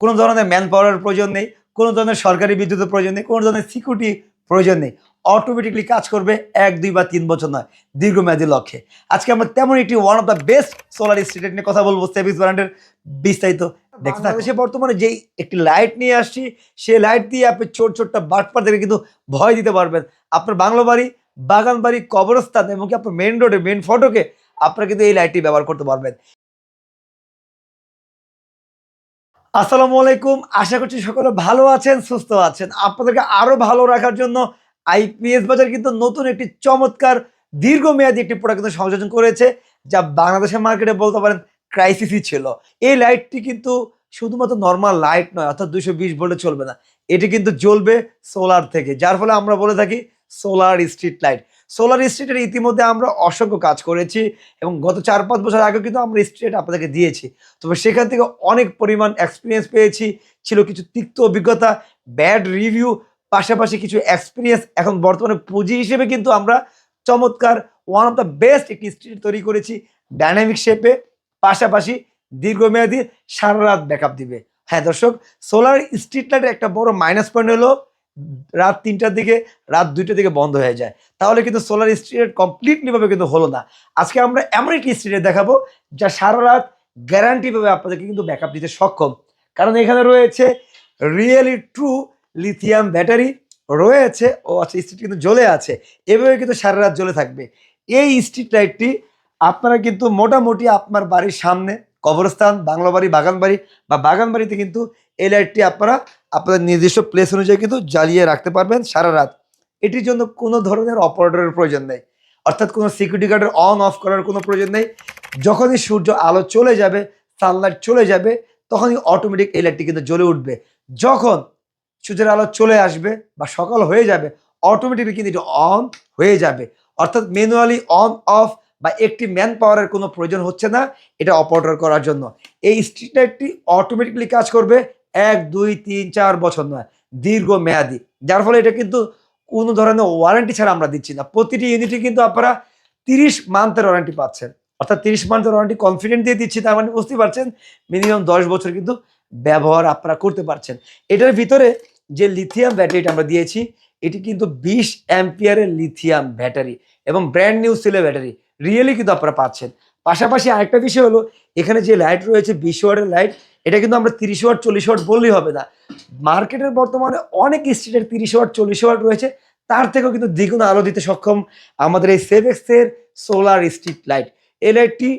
কোনো ধরনের ম্যান পাওয়ারের প্রয়োজন নেই, কোনো ধরনের সরকারি বিদ্যুতের প্রয়োজন নেই, কোনো ধরনের সিকিউরিটি প্রয়োজন নেই। অটোমেটিকলি কাজ করবে ১, ২ বা ৩ বছর নয়, দীর্ঘমেয়াদী লক্ষ্যে। আজকে আমরা তেমন একটি one of the best solar street নিয়ে কথা বলবো, সেভিক্স ব্র্যান্ডের বিস্তারিত দেখতে থাকুন। বাংলাদেশে বর্তমানে যেই একটি লাইট নিয়ে আসছি, সেই লাইট দিয়ে আপনি ছোট বাটপারদেরকে কিন্তু ভয় দিতে পারবেন। আপনার বাংলো বাড়ি, বাগান বাড়ি, কবরস্থান এমনকি আপনার মেইন রোডে, মেইন ফটকে আপনারা কিন্তু এই লাইটটি ব্যবহার করতে পারবেন। আসসালামু আলাইকুম, আশা করছি সকলে ভালো আছেন, সুস্থ আছেন। আপনাদেরকে আরো ভালো রাখার জন্য আইপিএস বাজার কিন্তু নতুন একটি চমৎকার দীর্ঘমেয়াদী একটি প্রোডাক্ট কিন্তু সংযোজন করেছে, যা বাংলাদেশের মার্কেটে বলতে পারেন ক্রাইসিসই ছিল। এই লাইটটি কিন্তু শুধুমাত্র নর্মাল লাইট নয়, অর্থাৎ 220 ভোল্টে চলবে না, এটি কিন্তু জ্বলবে সোলার থেকে, যার ফলে আমরা বলে থাকি সোলার স্ট্রিট লাইট। সোলার স্ট্রিটের ইতিমধ্যে আমরা অসংখ্য কাজ করেছি এবং গত 4-5 বছর আগে কিন্তু আমরা স্ট্রিট আপনাদেরকে দিয়েছি। তবে সেখান থেকে অনেক পরিমাণ এক্সপিরিয়েন্স পেয়েছি, ছিল কিছু তিক্ত অভিজ্ঞতা, ব্যাড রিভিউ, পাশাপাশি কিছু এক্সপিরিয়েন্স। এখন বর্তমানে পুঁজি হিসেবে কিন্তু আমরা চমৎকার ওয়ান অফ দ্য বেস্ট একটি স্ট্রিট তৈরি করেছি ডাইনামিক শেপে, পাশাপাশি দীর্ঘমেয়াদী সারা রাত ব্যাকআপ দিবে। হ্যাঁ দর্শক, সোলার স্ট্রিট লাইটের একটা বড় মাইনাস পয়েন্ট হলো রাত 3টার দিকে, রাত 2টার দিকে বন্ধ হয়ে যায়। তাহলে কিন্তু সোলার স্ট্রিট কমপ্লিটলি ভাবে কিন্তু হলো না। আজকে আমরা এমন একটি স্ট্রিট দেখাবো যা সারা রাত গ্যারান্টি ভাবে আপনাদেরকে কিন্তু ব্যাকআপ দিতে সক্ষম। কারণ এখানে রয়েছে রিয়েলি ট্রু লিথিয়াম ব্যাটারি রয়েছে। ও আচ্ছা, স্ট্রিট কিন্তু জ্বলে আছে, এভাবে কিন্তু সারা রাত জ্বলে থাকবে। এই স্ট্রিট লাইটটি আপনারা কিন্তু মোটামুটি আপনার বাড়ির সামনে, কবরস্থান, বাংলো বাড়ি, বাগান বাড়ি বা বাগান বাড়িতে কিন্তু এই লাইটটি আপনারা আপনাদের নির্দিষ্ট প্লেস অনুযায়ী কিন্তু জ্বালিয়ে রাখতে পারবেন সারা রাত। এটির জন্য কোনো ধরনের অপারেটরের প্রয়োজন নেই, অর্থাৎ কোনো সিকিউরিটি গার্ডের অন অফ করার কোনো প্রয়োজন নেই। যখনই সূর্য আলো চলে যাবে, সানলাইট চলে যাবে, তখনই অটোমেটিক এই লাইটটি কিন্তু জ্বলে উঠবে। যখন সূর্যের আলো চলে আসবে বা সকাল হয়ে যাবে, অটোমেটিকলি কিন্তু এটা অন হয়ে যাবে। অর্থাৎ ম্যানুয়ালি অন অফ বা একটি ম্যান পাওয়ারের কোনো প্রয়োজন হচ্ছে না এটা অপারেটর করার জন্য। এই স্ট্রিট লাইটটি অটোমেটিকলি কাজ করবে 1, 2, 3, 4 বছর নয়, দীর্ঘমেয়াদী। যার ফলে এটা কিন্তু কোনো ধরনের ওয়ারেন্টি ছাড়া আমরা দিচ্ছি না। প্রতিটি ইউনিটে কিন্তু আপনারা 30 মান্থের ওয়ারেন্টি পাচ্ছেন, অর্থাৎ 30 মান্থের ওয়ারেন্টি কনফিডেন্ট দিয়ে দিচ্ছি। তার মানে বুঝতে পারছেন মিনিমাম 10 বছর কিন্তু ব্যবহার আপনারা করতে পারছেন। এটার ভিতরে যে লিথিয়াম ব্যাটারিটা আমরা দিয়েছি, এটি কিন্তু 20 অ্যাম্পিয়ারের লিথিয়াম ব্যাটারি এবং ব্র্যান্ড নিউ সেলের ব্যাটারি রিয়েলি কিন্তু আপনারা পাচ্ছেন। পাশাপাশি আরেকটা বিষয় হলো, এখানে যে লাইট রয়েছে 20 ওয়াটের লাইট, এটা কিন্তু আমরা 30 ওয়াট 40 ওয়াট বললেই হবে না। মার্কেটের বর্তমানে অনেক স্ট্রিটের 30 ওয়াট 40 ওয়াট রয়েছে, তার থেকেও কিন্তু দ্বিগুণ আলো দিতে সক্ষম আমাদের এই সেভেক্সের সোলার স্ট্রিট লাইট। এই লাইটটি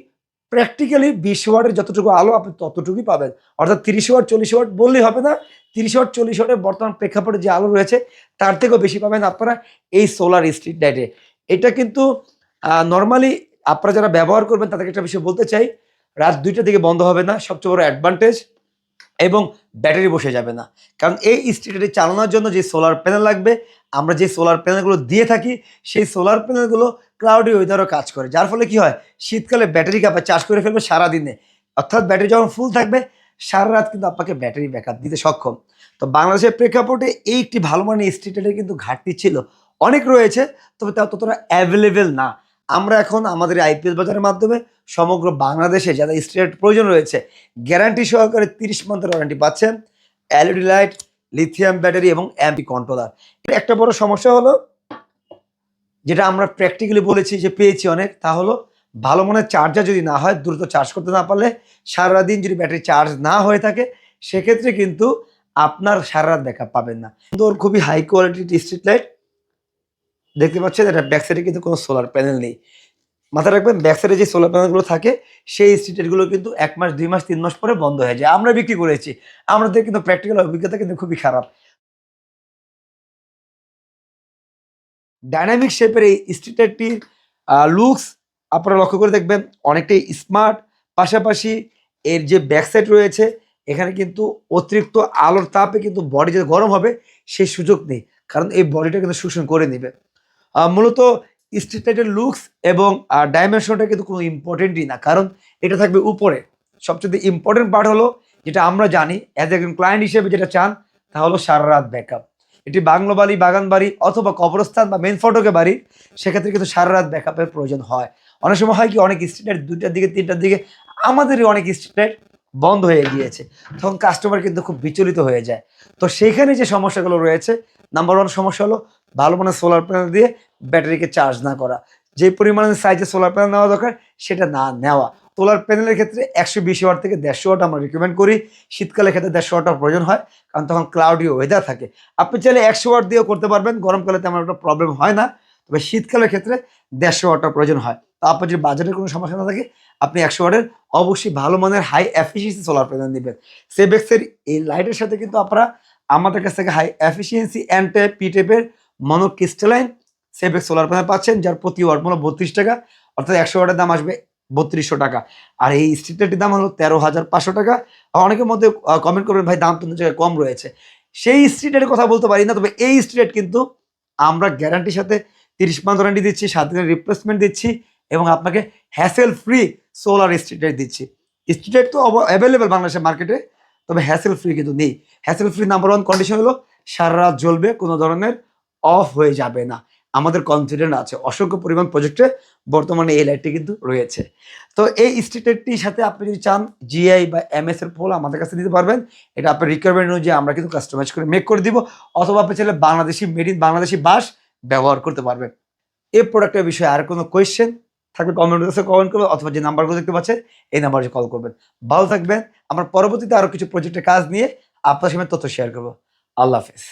প্র্যাকটিক্যালি 20 ওয়াটের যতটুকু আলো আপনি ততটুকুই পাবেন, অর্থাৎ 30 ওয়াট 40 ওয়াট বললেই হবে না। 30 ওয়াট 40 ওয়াটের বর্তমান প্রেক্ষাপটে যে আলো রয়েছে, তার থেকেও বেশি পাবেন আপনারা এই সোলার স্ট্রিট লাইটে। এটা কিন্তু নর্মালি আপনারা যারা ব্যবহার করবেন তাদেরকে একটা বিষয় বলতে চাই, রাত 2টার দিকে বন্ধ হবে না, সবচেয়ে বড় অ্যাডভান্টেজ। এবং ব্যাটারি বসে যাবে না, কারণ এই স্ট্রিটটি চালানোর জন্য যে সোলার প্যানেল লাগবে, আমরা যে সোলার প্যানেলগুলো দিয়ে থাকি, সেই সোলার প্যানেলগুলো ক্লাউডি ওয়েদারও কাজ করে। যার ফলে কি হয়, শীতকালে ব্যাটারিকে আপনার চার্জ করে ফেলবে সারাদিনে, অর্থাৎ ব্যাটারি যখন ফুল থাকবে সারা রাত কিন্তু আপনাকে ব্যাটারি ব্যাকআপ দিতে সক্ষম। তো বাংলাদেশের প্রেক্ষাপটে এই একটি ভালো মানের স্ট্রিটের কিন্তু ঘাটতি ছিল, অনেক রয়েছে, তবে তা ততটা অ্যাভেলেবেল না। আমরা এখন আমাদের আইপিএস বাজারের মাধ্যমে সমগ্র বাংলাদেশে যারা স্ট্রিট প্রয়োজন রয়েছে, গ্যারান্টি সহকারে 30 মান্থের ওয়ারেন্টি পাচ্ছেন, এলইডি লাইট, লিথিয়াম ব্যাটারি এবং এমপি কন্ট্রোলার। এটা একটা বড় সমস্যা হলো, যেটা আমরা প্র্যাকটিক্যালি বলেছি যে পেয়েছি অনেক, তা হলো ভালো মানের চার্জার যদি না হয়, দ্রুত চার্জ করতে না পারলে, সারাদিন যদি ব্যাটারি চার্জ না হয়ে থাকে, সেক্ষেত্রে কিন্তু আপনার সারা রাত ব্যাকআপ পাবেন না। কিন্তু ওর খুবই হাই কোয়ালিটির স্ট্রিট লাইট দেখতে পাচ্ছেন, এটা ব্যাক সাইডে কিন্তু কোনো সোলার প্যানেল নেই। মাথায় রাখবেন, ব্যাক সাইডে যে সোলার প্যানেলগুলো থাকে, সেই স্ট্রিটেরগুলো কিন্তু 1 মাস 2 মাস 3 মাস পরে বন্ধ হয়ে যায়। আমরা বিক্রি করেছি, আমাদের কিন্তু প্র্যাকটিক্যাল অভিজ্ঞতা কিন্তু খুবই খারাপ। ডাইনামিক শেপের এই স্ট্রিট লাইটটির লুকস আপনারা লক্ষ্য করে দেখবেন অনেকটাই স্মার্ট। পাশাপাশি এর যে ব্যাক সাইড রয়েছে, এখানে কিন্তু অতিরিক্ত আলোর তাপে কিন্তু বডি যে গরম হবে সেই সুযোগ নেই, কারণ এই বডিটা কিন্তু শোষণ করে নেবে। মূলত স্ট্রিট লাইটের লুকস এবং ডাইমেনশনটা কিন্তু কোনো ইম্পর্টেন্টই না, কারণ এটা থাকবে উপরে। সবচেয়ে ইম্পর্টেন্ট পার্ট হলো, যেটা আমরা জানি অ্যাজ একজন ক্লায়েন্ট হিসেবে যেটা চান, তা হলো সারা রাত ব্যাকআপ। এটি বাংলো বাড়ি, বাগান বাড়ি অথবা কবরস্থান বা মেন ফটকে বাড়ি, সেক্ষেত্রে কিন্তু সারা রাত ব্যাকআপের প্রয়োজন হয়। অনেক সময় হয় কি, অনেক স্ট্রিট লাইট 2টার দিকে 3টার দিকে, আমাদেরই অনেক স্ট্রিট লাইট বন্ধ হয়ে গিয়েছে, তখন কাস্টমার কিন্তু খুব বিচলিত হয়ে যায়। তো সেখানে যে সমস্যাগুলো রয়েছে, নাম্বার 1 সমস্যা হলো ভালো মানের সোলার প্যানেল দিয়ে ব্যাটারিকে চার্জ না করা। যে পরিমাণে সাইজের সোলার প্যানেল নেওয়া দরকার সেটা না নেওয়া। সোলার প্যানেলের ক্ষেত্রে ১২০ ওয়াট থেকে ১৫০ ওয়াট আমরা রিকমেন্ড করি। শীতকালের ক্ষেত্রে ১৫০ ওয়াটের প্রয়োজন হয়, কারণ তখন ক্লাউডি ওয়েদার থাকে। আপনি চাইলে ১০০ ওয়াট দিয়েও করতে পারবেন, গরমকালে তেমন একটা প্রবলেম হয় না। তবে শীতকালের ক্ষেত্রে ১৫০ ওয়াটের প্রয়োজন হয়। তো আপনার যদি বাজেটের কোনো সমস্যা না থাকে, আপনি ১০০ ওয়াটের অবশ্যই ভালো মানের হাই এফিসিয়েন্সি সোলার প্যানেল নিবেন। সেবেক্সের এই লাইটের সাথে কিন্তু আপনারা আমাদের কাছ থেকে high efficiency N type, P টাইপের মনোক্রিস্টালাইন সেবেক্স সোলার প্যানেল পাচ্ছেন, যার প্রতি ওয়াট মূল্য ৩২ টাকা, অর্থাৎ ১০০ ওয়াটের দাম আসবে ৩২০০ টাকা। আর এই স্ট্রিট লাইটের দাম হলো ১৩,৫০০ টাকা। অনেকের মধ্যে কমেন্ট করবেন, ভাই দাম তো জায়গায় কম রয়েছে। সেই স্ট্রিট লাইটের কথা বলতে পারি না, তবে এই স্ট্রিট লাইট কিন্তু আমরা গ্যারান্টির সাথে ৩০ মান্থ ওয়ারেন্টি দিচ্ছি, ৭ দিনের রিপ্লেসমেন্ট দিচ্ছি এবং আপনাকে hassle free solar street light দিচ্ছি। স্ট্রিট লাইট তো অ্যাভেলেবেল বাংলাদেশের মার্কেটে, তবে হ্যাসেল ফ্রি কিন্তু নেই। হ্যাসেল ফ্রি নাম্বার 1 কন্ডিশন হলো সারা রাত জ্বলবে, কোনো ধরনের অফ হয়ে যাবে না। আমাদের কনফিডেন্ট আছে, অসংখ্য পরিমাণ প্রজেক্টে বর্তমানে এই লাইটটি কিন্তু রয়েছে। তো এই স্ট্রিট লাইটটির সাথে আপনি যদি চান জিআই বা এমএস এর পোল আমাদের কাছে দিতে পারবেন। এটা আপনার রিকোয়ারমেন্ট অনুযায়ী আমরা কিন্তু কাস্টমাইজ করে মেক করে দিব, অথবা আপনি চাইলে বাংলাদেশি মেড ইন বাংলাদেশি বাঁশ ব্যবহার করতে পারবেন। এই প্রোডাক্টের বিষয়ে আর কোনো কোয়েশ্চেন থাকলে কমেন্ট বক্সে কমেন্ট করবেন, অথবা যে নাম্বারগুলো দেখতে পাচ্ছেন এই নাম্বারে কল করবেন। ভালো থাকবেন। আমরা পরবর্তীতে আরো কিছু প্রজেক্টের কাজ নিয়ে আপনার সামনে তথ্য শেয়ার করবো। আল্লাহ হাফেজ।